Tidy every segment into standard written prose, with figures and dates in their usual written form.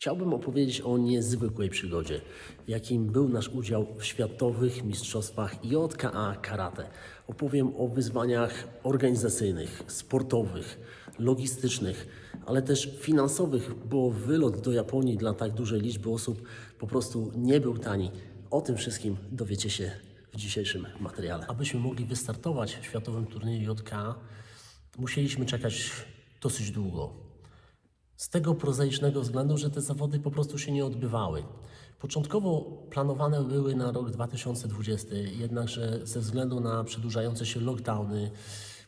Chciałbym opowiedzieć o niezwykłej przygodzie, jakim był nasz udział w światowych mistrzostwach JKA Karate. Opowiem o wyzwaniach organizacyjnych, sportowych, logistycznych, ale też finansowych, bo wylot do Japonii dla tak dużej liczby osób po prostu nie był tani. O tym wszystkim dowiecie się w dzisiejszym materiale. Abyśmy mogli wystartować w światowym turnieju JKA, musieliśmy czekać dosyć długo. Z tego prozaicznego względu, że te zawody po prostu się nie odbywały. Początkowo planowane były na rok 2020, jednakże ze względu na przedłużające się lockdowny,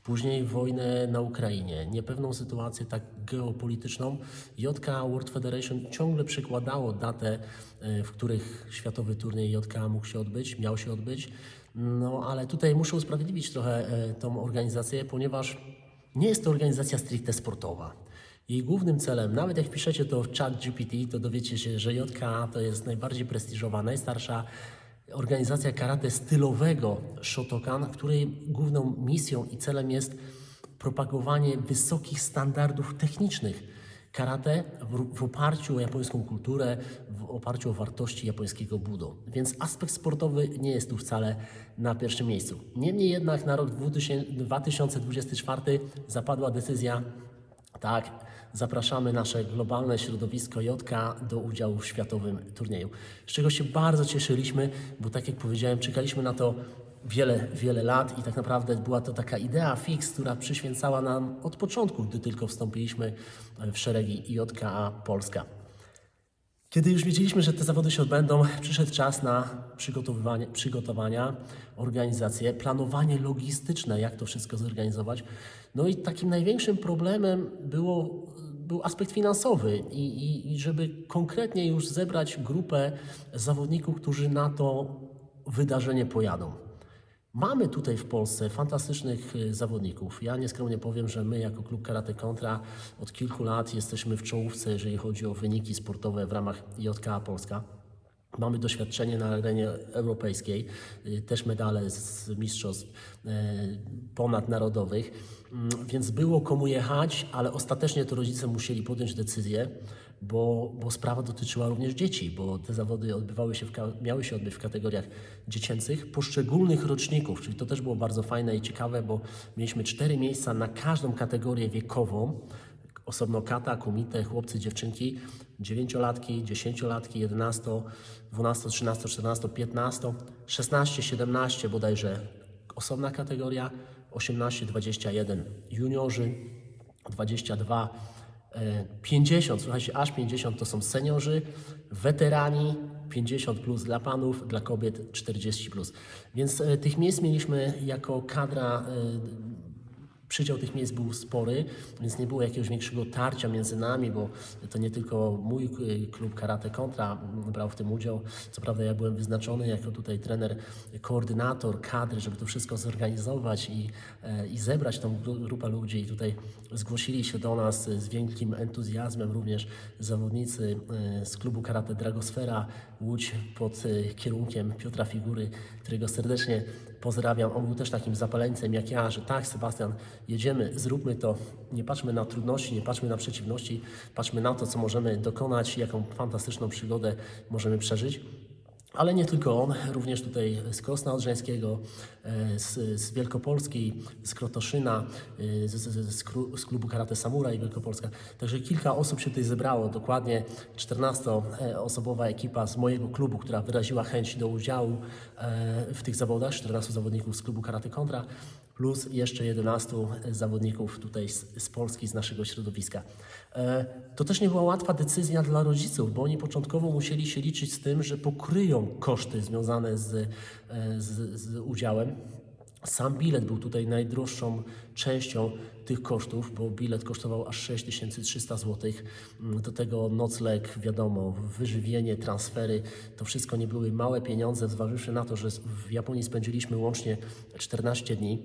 później wojnę na Ukrainie, niepewną sytuację tak geopolityczną, JKA World Federation ciągle przekładało datę, w których światowy turniej JKA mógł się odbyć, miał się odbyć. No ale tutaj muszę usprawiedliwić trochę tą organizację, ponieważ nie jest to organizacja stricte sportowa. Jej głównym celem, nawet jak wpiszecie to w ChatGPT, to dowiecie się, że JKA to jest najbardziej prestiżowa, najstarsza organizacja karate stylowego Shotokan, której główną misją i celem jest propagowanie wysokich standardów technicznych karate w oparciu o japońską kulturę, w oparciu o wartości japońskiego budo. Więc aspekt sportowy nie jest tu wcale na pierwszym miejscu. Niemniej jednak na rok 2024 zapadła decyzja, tak, zapraszamy nasze globalne środowisko JKA do udziału w światowym turnieju. Z czego się bardzo cieszyliśmy, bo tak jak powiedziałem, czekaliśmy na to wiele lat i tak naprawdę była to taka idea fix, która przyświęcała nam od początku, gdy tylko wstąpiliśmy w szeregi JKA Polska. Kiedy już wiedzieliśmy, że te zawody się odbędą, przyszedł czas na przygotowania, organizację, planowanie logistyczne, jak to wszystko zorganizować. No i takim największym problemem był aspekt finansowy i żeby konkretnie już zebrać grupę zawodników, którzy na to wydarzenie pojadą. Mamy tutaj w Polsce fantastycznych zawodników. Ja nieskromnie powiem, że my jako klub Karate Kontra od kilku lat jesteśmy w czołówce, jeżeli chodzi o wyniki sportowe w ramach JKA Polska. Mamy doświadczenie na arenie europejskiej, też medale z mistrzostw ponadnarodowych, więc było komu jechać, ale ostatecznie to rodzice musieli podjąć decyzję, bo sprawa dotyczyła również dzieci, bo te zawody miały się odbyć w kategoriach dziecięcych poszczególnych roczników, czyli to też było bardzo fajne i ciekawe, bo mieliśmy 4 miejsca na każdą kategorię wiekową, osobno kata, kumite, chłopcy, dziewczynki, 9-latki, 10-latki, 11, 12, 13, 14, 15, 16, 17 bodajże osobna kategoria, 18, 21 juniorzy, 22, 50, słuchajcie, aż 50 to są seniorzy, weterani, 50 plus dla panów, dla kobiet 40 plus. Więc tych miejsc mieliśmy jako kadra. Przydział tych miejsc był spory, więc nie było jakiegoś większego tarcia między nami, bo to nie tylko mój klub Karate Kontra brał w tym udział. Co prawda ja byłem wyznaczony jako tutaj trener, koordynator kadry, żeby to wszystko zorganizować i zebrać tą grupę ludzi. I tutaj zgłosili się do nas z wielkim entuzjazmem również zawodnicy z klubu Karate Dragosfera Łódź pod kierunkiem Piotra Figury, którego serdecznie pozdrawiam. On był też takim zapaleńcem jak ja, że tak, Sebastian, jedziemy, zróbmy to, nie patrzmy na trudności, nie patrzmy na przeciwności, patrzmy na to, co możemy dokonać, jaką fantastyczną przygodę możemy przeżyć. Ale nie tylko on, również tutaj z Krosna Odrzańskiego, z Wielkopolski, z Krotoszyna, z klubu Karate Samuraj Wielkopolska. Także kilka osób się tutaj zebrało, dokładnie 14-osobowa ekipa z mojego klubu, która wyraziła chęć do udziału w tych zawodach, 14 zawodników z klubu Karate Kontra, plus jeszcze 11 zawodników tutaj z Polski, z naszego środowiska. To też nie była łatwa decyzja dla rodziców, bo oni początkowo musieli się liczyć z tym, że pokryją koszty związane z udziałem. Sam bilet był tutaj najdroższą częścią tych kosztów, bo bilet kosztował aż 6300 zł. Do tego nocleg, wiadomo, wyżywienie, transfery, to wszystko nie były małe pieniądze, zważywszy na to, że w Japonii spędziliśmy łącznie 14 dni.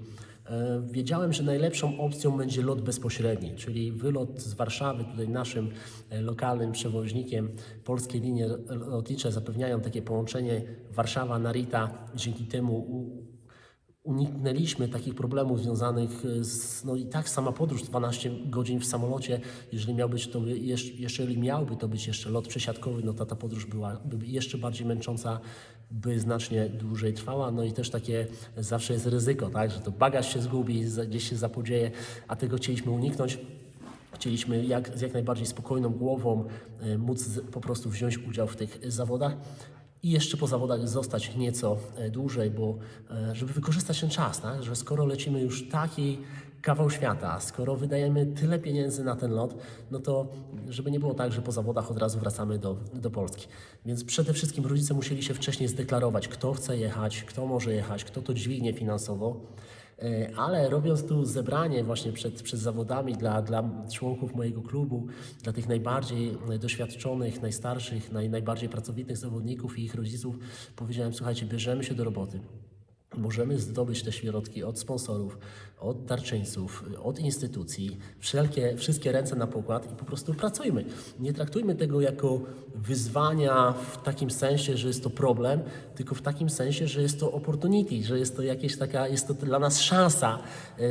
Wiedziałem, że najlepszą opcją będzie lot bezpośredni, czyli wylot z Warszawy, tutaj naszym lokalnym przewoźnikiem. Polskie linie lotnicze zapewniają takie połączenie Warszawa-Narita, dzięki temu uniknęliśmy takich problemów związanych z, no i tak sama podróż 12 godzin w samolocie, jeżeli miałby to być jeszcze lot przesiadkowy, no to ta podróż byłaby jeszcze bardziej męcząca, by znacznie dłużej trwała, no i też takie zawsze jest ryzyko, tak, że to bagaż się zgubi, gdzieś się zapodzieje, a tego chcieliśmy uniknąć. Chcieliśmy z jak najbardziej spokojną głową móc po prostu wziąć udział w tych zawodach i jeszcze po zawodach zostać nieco dłużej, bo żeby wykorzystać ten czas, tak? Że skoro lecimy już taki kawał świata, skoro wydajemy tyle pieniędzy na ten lot, no to żeby nie było tak, że po zawodach od razu wracamy do Polski. Więc przede wszystkim rodzice musieli się wcześniej zdeklarować, kto chce jechać, kto może jechać, kto to dźwignie finansowo. Ale robiąc tu zebranie właśnie przed zawodami dla członków mojego klubu, dla tych najbardziej doświadczonych, najstarszych, najbardziej pracowitych zawodników i ich rodziców, powiedziałem: słuchajcie, bierzemy się do roboty. Możemy zdobyć te środki od sponsorów, od darczyńców, od instytucji, wszystkie ręce na pokład i po prostu pracujmy. Nie traktujmy tego jako wyzwania w takim sensie, że jest to problem, tylko w takim sensie, że jest to opportunity, że jest to jest to dla nas szansa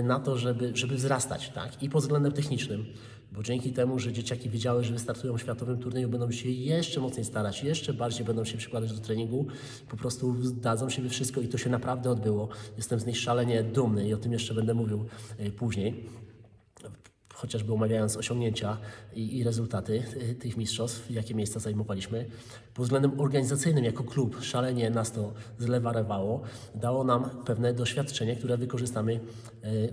na to, żeby wzrastać, tak? I pod względem technicznym. Bo dzięki temu, że dzieciaki wiedziały, że wystartują w światowym turnieju, będą się jeszcze mocniej starać, jeszcze bardziej będą się przykładać do treningu, po prostu dadzą siebie wszystko i to się naprawdę odbyło. Jestem z nich szalenie dumny i o tym jeszcze będę mówił później, chociażby omawiając osiągnięcia i rezultaty tych mistrzostw, jakie miejsca zajmowaliśmy. Pod względem organizacyjnym jako klub szalenie nas to zlewarowało, dało nam pewne doświadczenie, które wykorzystamy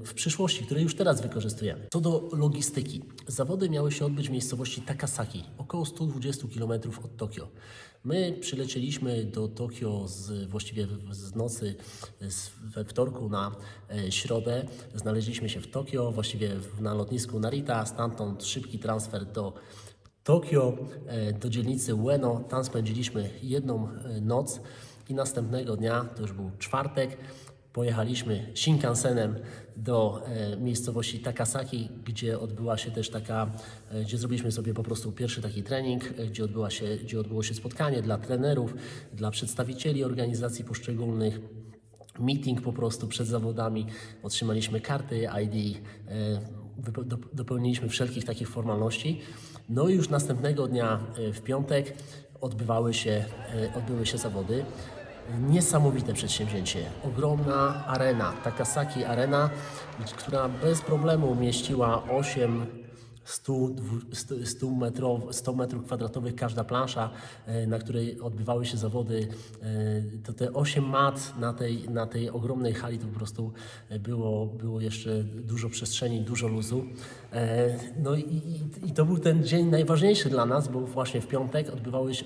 w przyszłości, które już teraz wykorzystujemy. Co do logistyki. Zawody miały się odbyć w miejscowości Takasaki, około 120 km od Tokio. My przylecieliśmy do Tokio właściwie z nocy we wtorku na środę. Znaleźliśmy się w Tokio, właściwie na lotnisku Narita, stamtąd szybki transfer do Tokio, do dzielnicy Ueno. Tam spędziliśmy jedną noc i następnego dnia, to już był czwartek, pojechaliśmy Shinkansenem do miejscowości Takasaki, gdzie odbyła się też gdzie zrobiliśmy sobie po prostu pierwszy taki trening, gdzie odbyło się spotkanie dla trenerów, dla przedstawicieli organizacji poszczególnych, meeting po prostu przed zawodami, otrzymaliśmy karty ID, dopełniliśmy wszelkich takich formalności. No i już następnego dnia w piątek odbyły się zawody. Niesamowite przedsięwzięcie. Ogromna arena, Takasaki Arena, która bez problemu mieściła 100 metrów kwadratowych każda plansza, na której odbywały się zawody. To te 8 mat na tej ogromnej hali to po prostu było jeszcze dużo przestrzeni, dużo luzu. No i to był ten dzień najważniejszy dla nas, bo właśnie w piątek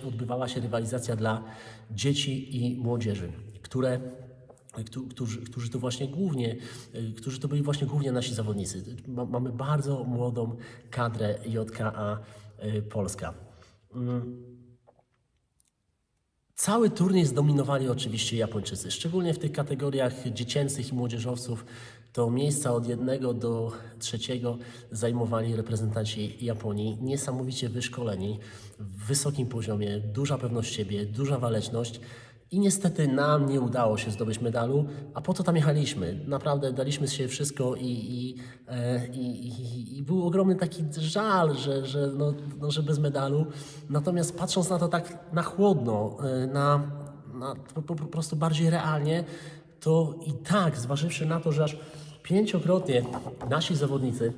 odbywała się rywalizacja dla dzieci i młodzieży, którzy to byli właśnie głównie nasi zawodnicy. Mamy bardzo młodą kadrę JKA Polska. Cały turniej zdominowali oczywiście Japończycy, szczególnie w tych kategoriach dziecięcych i młodzieżowców. To miejsca od 1 do 3 zajmowali reprezentanci Japonii, niesamowicie wyszkoleni, w wysokim poziomie, duża pewność siebie, duża waleczność. I niestety nam nie udało się zdobyć medalu, a po to tam jechaliśmy. Naprawdę daliśmy z siebie wszystko i był ogromny taki żal, że bez medalu. Natomiast patrząc na to tak na chłodno, po prostu bardziej realnie, to i tak, zważywszy na to, że aż 5-krotnie nasi zawodnicy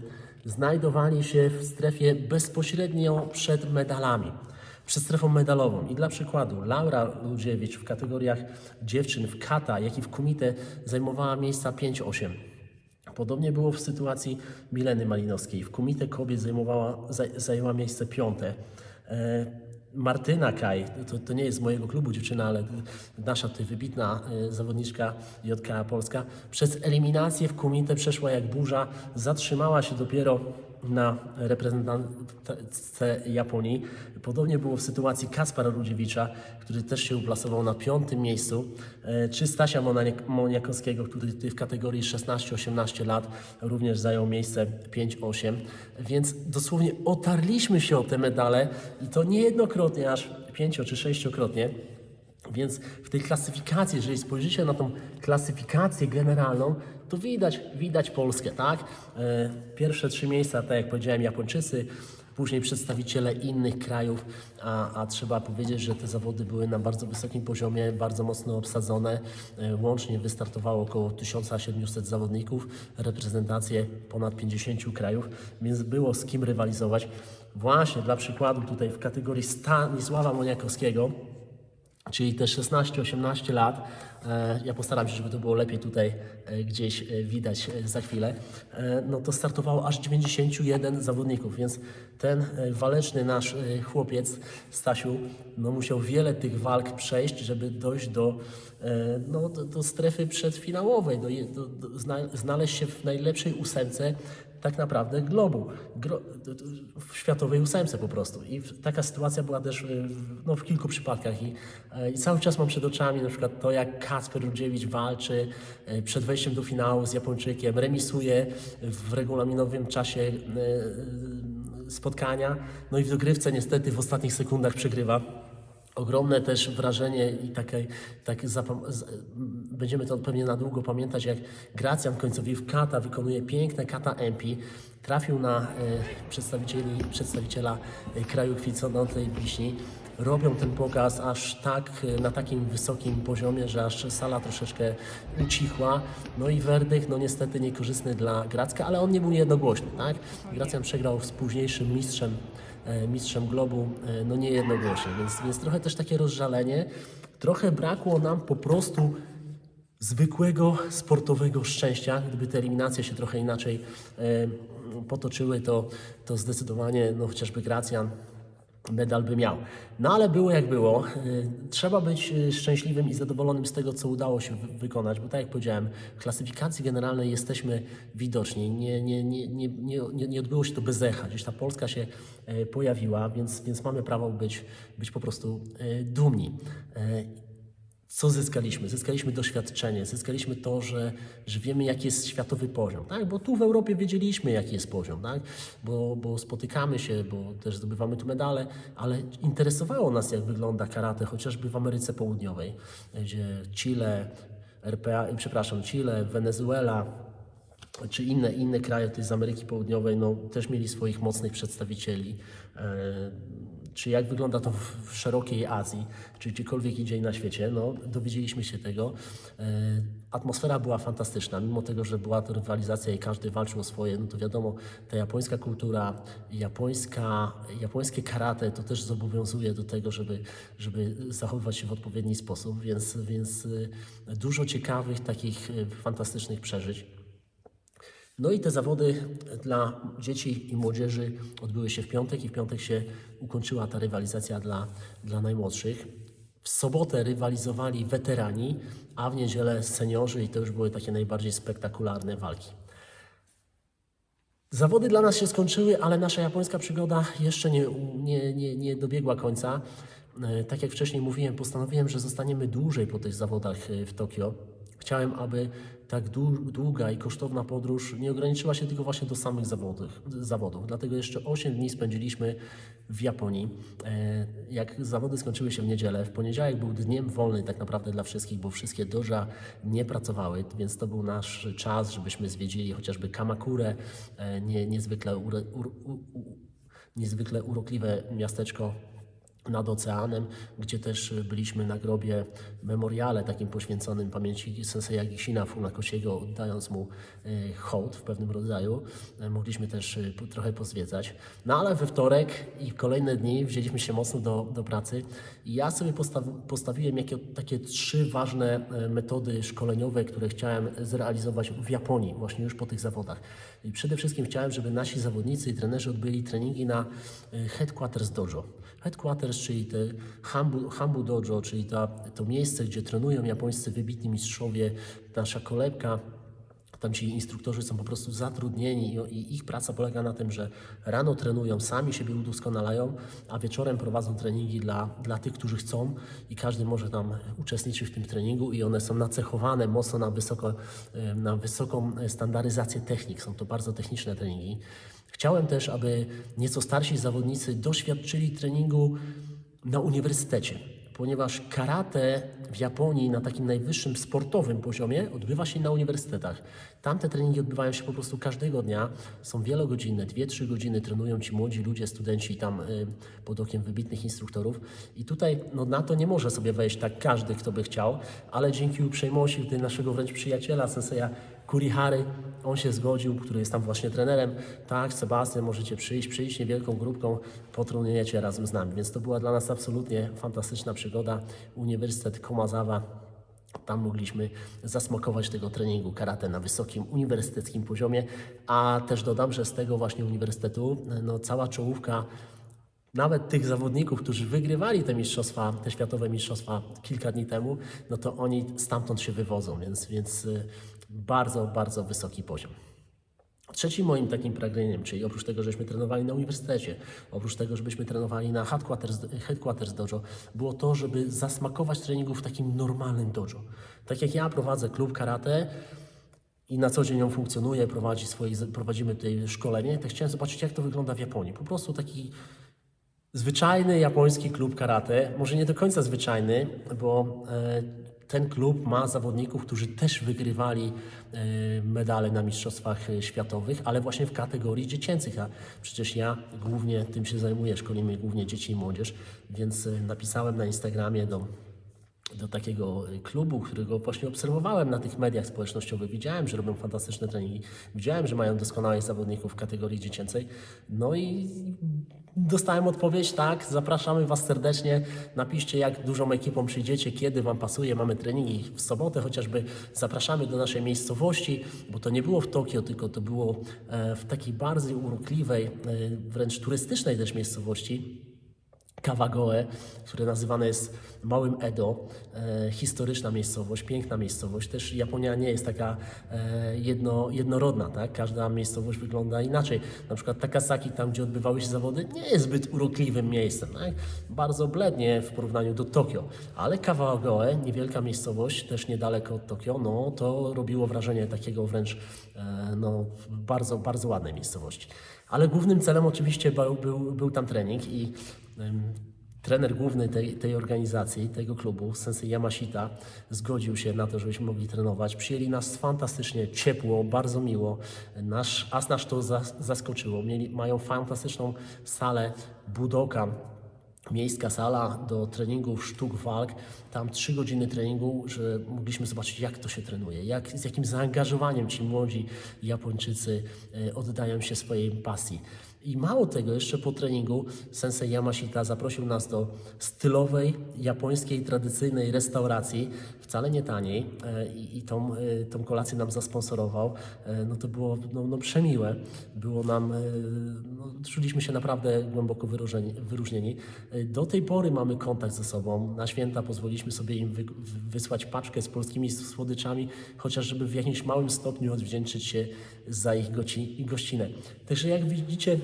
znajdowali się w strefie bezpośrednio przed medalami, przed strefą medalową. I dla przykładu Laura Ludziewicz w kategoriach dziewczyn w kata, jak i w kumite zajmowała miejsca 5-8. Podobnie było w sytuacji Mileny Malinowskiej. W kumite kobiet zajęła miejsce 5. Martyna Kaj, to nie jest z mojego klubu dziewczyna, ale nasza tutaj wybitna zawodniczka JKA Polska, przez eliminację w kumite przeszła jak burza, zatrzymała się dopiero na reprezentantce Japonii. Podobnie było w sytuacji Kaspara Rudziewicza, który też się uplasował na 5. miejscu, czy Stasia Moniakowskiego, który tutaj w kategorii 16-18 lat również zajął miejsce 5-8. Więc dosłownie otarliśmy się o te medale i to niejednokrotnie, aż 5- czy 6-krotnie. Więc w tej klasyfikacji, jeżeli spojrzycie na tą klasyfikację generalną, to widać Polskę, tak? Pierwsze 3 miejsca, tak jak powiedziałem, Japończycy, później przedstawiciele innych krajów, a trzeba powiedzieć, że te zawody były na bardzo wysokim poziomie, bardzo mocno obsadzone. Łącznie wystartowało około 1700 zawodników, reprezentacje ponad 50 krajów, więc było z kim rywalizować. Właśnie dla przykładu tutaj w kategorii Stanisława Moniakowskiego, czyli te 16-18 lat, ja postaram się, żeby to było lepiej tutaj gdzieś widać za chwilę, no to startowało aż 91 zawodników, więc ten waleczny nasz chłopiec Stasiu, no musiał wiele tych walk przejść, żeby dojść do strefy przedfinałowej, znaleźć się w najlepszej 8 tak naprawdę globu, w światowej 8 po prostu. I taka sytuacja była też w kilku przypadkach. I cały czas mam przed oczami na przykład to, jak Kacper Rudziewicz walczy przed wejściem do finału z Japończykiem, remisuje w regulaminowym czasie spotkania, no i w dogrywce niestety w ostatnich sekundach przegrywa. Ogromne też wrażenie i będziemy to pewnie na długo pamiętać, jak Gracjan Końcowiw kata wykonuje piękne kata empi, trafił na przedstawiciela kraju kwitnącej wiśni. Robią ten pokaz aż tak na takim wysokim poziomie, że aż sala troszeczkę ucichła. No i werdykt, no niestety niekorzystny dla Gracka, ale on nie był jednogłośny, tak? Gracjan przegrał z późniejszym mistrzem globu, no nie jednogłośnie, więc trochę też takie rozżalenie. Trochę brakło nam po prostu zwykłego sportowego szczęścia. Gdyby te eliminacje się trochę inaczej potoczyły, to zdecydowanie no chociażby Gracjan medal by miał. No ale było jak było. Trzeba być szczęśliwym i zadowolonym z tego, co udało się wykonać, bo tak jak powiedziałem, w klasyfikacji generalnej jesteśmy widoczni. Nie odbyło się to bez echa. Gdzieś ta Polska się pojawiła, więc mamy prawo być po prostu dumni. Co zyskaliśmy? Zyskaliśmy doświadczenie, zyskaliśmy to, że wiemy, jaki jest światowy poziom, tak? Bo tu w Europie wiedzieliśmy, jaki jest poziom, tak? Bo spotykamy się, bo też zdobywamy tu medale, ale interesowało nas, jak wygląda karate, chociażby w Ameryce Południowej, gdzie Chile, Chile, Wenezuela, czy inne kraje tutaj z Ameryki Południowej, no, też mieli swoich mocnych przedstawicieli. Czy jak wygląda to w szerokiej Azji, czy gdziekolwiek indziej na świecie, no dowiedzieliśmy się tego. Atmosfera była fantastyczna, mimo tego, że była to rywalizacja i każdy walczył o swoje, no to wiadomo, ta japońska kultura, japońskie karate to też zobowiązuje do tego, żeby zachowywać się w odpowiedni sposób, więc dużo ciekawych, takich fantastycznych przeżyć. No i te zawody dla dzieci i młodzieży odbyły się w piątek i w piątek się ukończyła ta rywalizacja dla najmłodszych. W sobotę rywalizowali weterani, a w niedzielę seniorzy i to już były takie najbardziej spektakularne walki. Zawody dla nas się skończyły, ale nasza japońska przygoda jeszcze nie dobiegła końca. Tak jak wcześniej mówiłem, postanowiłem, że zostaniemy dłużej po tych zawodach w Tokio. Chciałem, aby tak długa i kosztowna podróż nie ograniczyła się tylko właśnie do samych zawodów. Dlatego jeszcze 8 dni spędziliśmy w Japonii. Jak zawody skończyły się w niedzielę, w poniedziałek był dniem wolny tak naprawdę dla wszystkich, bo wszystkie doja nie pracowały, więc to był nasz czas, żebyśmy zwiedzili chociażby Kamakurę, niezwykle urokliwe miasteczko nad oceanem, gdzie też byliśmy na grobie memoriale takim poświęconym pamięci senseja Gishina Funakoshiego, oddając mu hołd w pewnym rodzaju. Mogliśmy też trochę pozwiedzać. No ale we wtorek i kolejne dni wzięliśmy się mocno do pracy i ja sobie postawiłem takie 3 ważne metody szkoleniowe, które chciałem zrealizować w Japonii, właśnie już po tych zawodach. I przede wszystkim chciałem, żeby nasi zawodnicy i trenerzy odbyli treningi na Headquarters Dojo. Headquarters, czyli te Hambu Dojo, czyli to miejsce, gdzie trenują japońscy wybitni mistrzowie, nasza kolebka. Tam ci instruktorzy są po prostu zatrudnieni i ich praca polega na tym, że rano trenują, sami siebie udoskonalają, a wieczorem prowadzą treningi dla tych, którzy chcą i każdy może tam uczestniczyć w tym treningu i one są nacechowane mocno na wysoką standaryzację technik. Są to bardzo techniczne treningi. Chciałem też, aby nieco starsi zawodnicy doświadczyli treningu na uniwersytecie. ponieważ karate w Japonii na takim najwyższym sportowym poziomie odbywa się na uniwersytetach. Tam te treningi odbywają się po prostu każdego dnia, są wielogodzinne, 2-3 godziny trenują ci młodzi ludzie, studenci tam pod okiem wybitnych instruktorów i tutaj no, na to nie może sobie wejść tak każdy, kto by chciał, ale dzięki uprzejmości tutaj naszego wręcz przyjaciela, senseja Kurihary, on się zgodził, który jest tam właśnie trenerem. Tak, Sebastian, możecie przyjść niewielką grupką, potrenujecie razem z nami. Więc to była dla nas absolutnie fantastyczna przygoda. Uniwersytet Komazawa, tam mogliśmy zasmakować tego treningu karate na wysokim uniwersyteckim poziomie, a też dodam, że z tego właśnie uniwersytetu no, cała czołówka nawet tych zawodników, którzy wygrywali te mistrzostwa, te światowe mistrzostwa kilka dni temu, no to oni stamtąd się wywodzą, więc bardzo, bardzo wysoki poziom. Trzecim moim takim pragnieniem, czyli oprócz tego, żeśmy trenowali na uniwersytecie, oprócz tego, żebyśmy trenowali na headquarters dojo, było to, żeby zasmakować treningów w takim normalnym dojo. Tak jak ja prowadzę klub karate i na co dzień on funkcjonuje, prowadzimy tutaj szkolenie, tak chciałem zobaczyć, jak to wygląda w Japonii. Po prostu taki zwyczajny japoński klub karate, może nie do końca zwyczajny, bo ten klub ma zawodników, którzy też wygrywali medale na mistrzostwach światowych, ale właśnie w kategorii dziecięcych, a przecież ja głównie tym się zajmuję, szkolimy głównie dzieci i młodzież, więc napisałem na Instagramie do takiego klubu, którego właśnie obserwowałem na tych mediach społecznościowych. Widziałem, że robią fantastyczne treningi, widziałem, że mają doskonałych zawodników w kategorii dziecięcej. No i dostałem odpowiedź, tak, zapraszamy Was serdecznie, napiszcie jak dużą ekipą przyjdziecie, kiedy Wam pasuje, mamy treningi w sobotę chociażby, zapraszamy do naszej miejscowości, bo to nie było w Tokio, tylko to było w takiej bardzo urokliwej, wręcz turystycznej też miejscowości, Kawagoe, które nazywane jest Małym Edo, historyczna miejscowość, piękna miejscowość. Też Japonia nie jest taka jednorodna, tak? Każda miejscowość wygląda inaczej. Na przykład Takasaki, tam gdzie odbywały się zawody, nie jest zbyt urokliwym miejscem, tak? Bardzo blednie w porównaniu do Tokio. Ale Kawagoe, niewielka miejscowość, też niedaleko od Tokio, no to robiło wrażenie takiego wręcz no, bardzo, bardzo ładnej miejscowości. Ale głównym celem oczywiście był tam trening i trener główny tej organizacji, tego klubu, sensei Yamashita, zgodził się na to, żebyśmy mogli trenować. Przyjęli nas fantastycznie, ciepło, bardzo miło. Nas to zaskoczyło. Mają fantastyczną salę Budokan, miejska sala do treningów sztuk walk. Tam 3 godziny treningu, że mogliśmy zobaczyć, jak to się trenuje, z jakim zaangażowaniem ci młodzi Japończycy oddają się swojej pasji. I mało tego, jeszcze po treningu sensei Yamashita zaprosił nas do stylowej, japońskiej, tradycyjnej restauracji, wcale nie taniej, i tą kolację nam zasponsorował. No to było przemiłe, było nam, czuliśmy się naprawdę głęboko wyróżnieni. Do tej pory mamy kontakt ze sobą. Na święta pozwoliliśmy sobie im wysłać paczkę z polskimi słodyczami, chociaż żeby w jakimś małym stopniu odwdzięczyć się za ich gościnę. Także jak widzicie,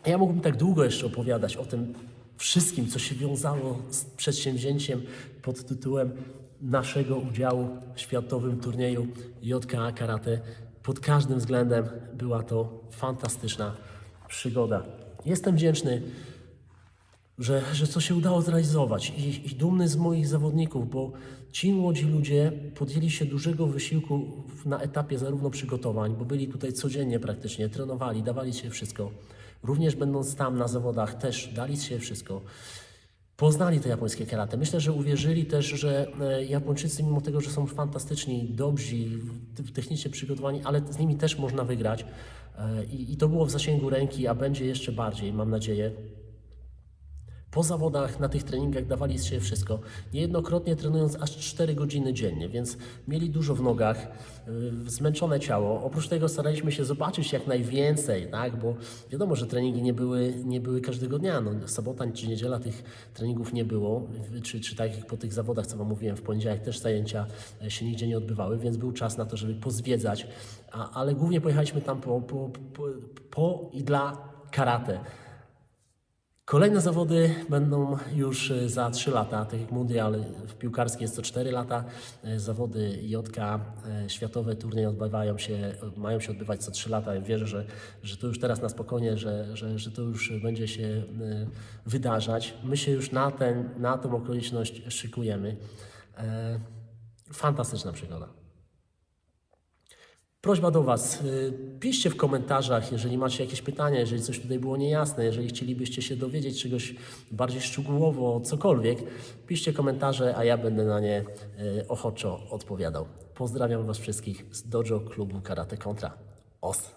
ja mógłbym tak długo jeszcze opowiadać o tym wszystkim, co się wiązało z przedsięwzięciem pod tytułem naszego udziału w światowym turnieju JKA Karate. Pod każdym względem była to fantastyczna przygoda. Jestem wdzięczny, że to się udało zrealizować i dumny z moich zawodników, bo ci młodzi ludzie podjęli się dużego wysiłku na etapie zarówno przygotowań, bo byli tutaj codziennie praktycznie, trenowali, dawali się wszystko. Również będąc tam na zawodach też dali się wszystko. Poznali to japońskie karate. Myślę, że uwierzyli też, że Japończycy, mimo tego, że są fantastyczni, dobrzy, technicznie przygotowani, ale z nimi też można wygrać. I to było w zasięgu ręki, a będzie jeszcze bardziej, mam nadzieję. Po zawodach na tych treningach dawali z siebie wszystko, niejednokrotnie trenując aż 4 godziny dziennie, więc mieli dużo w nogach, zmęczone ciało. Oprócz tego staraliśmy się zobaczyć jak najwięcej, tak? Bo wiadomo, że treningi nie były każdego dnia. No, sobota czy niedziela tych treningów nie było, czy tak jak po tych zawodach, co Wam mówiłem, w poniedziałek też zajęcia się nigdzie nie odbywały, więc był czas na to, żeby pozwiedzać, ale głównie pojechaliśmy tam po i dla karate. Kolejne zawody będą już za 3 lata, tak jak mundial w piłkarskiej jest co 4 lata. Zawody JK, światowe turnieje mają się odbywać co 3 lata. Ja wierzę, że to już teraz na spokojnie, że to już będzie się wydarzać. My się już na tą okoliczność szykujemy. Fantastyczna przygoda. Prośba do Was, piszcie w komentarzach, jeżeli macie jakieś pytania, jeżeli coś tutaj było niejasne, jeżeli chcielibyście się dowiedzieć czegoś bardziej szczegółowo, cokolwiek, piszcie komentarze, a ja będę na nie ochoczo odpowiadał. Pozdrawiam Was wszystkich z Dojo Klubu Karate Kontra. Os!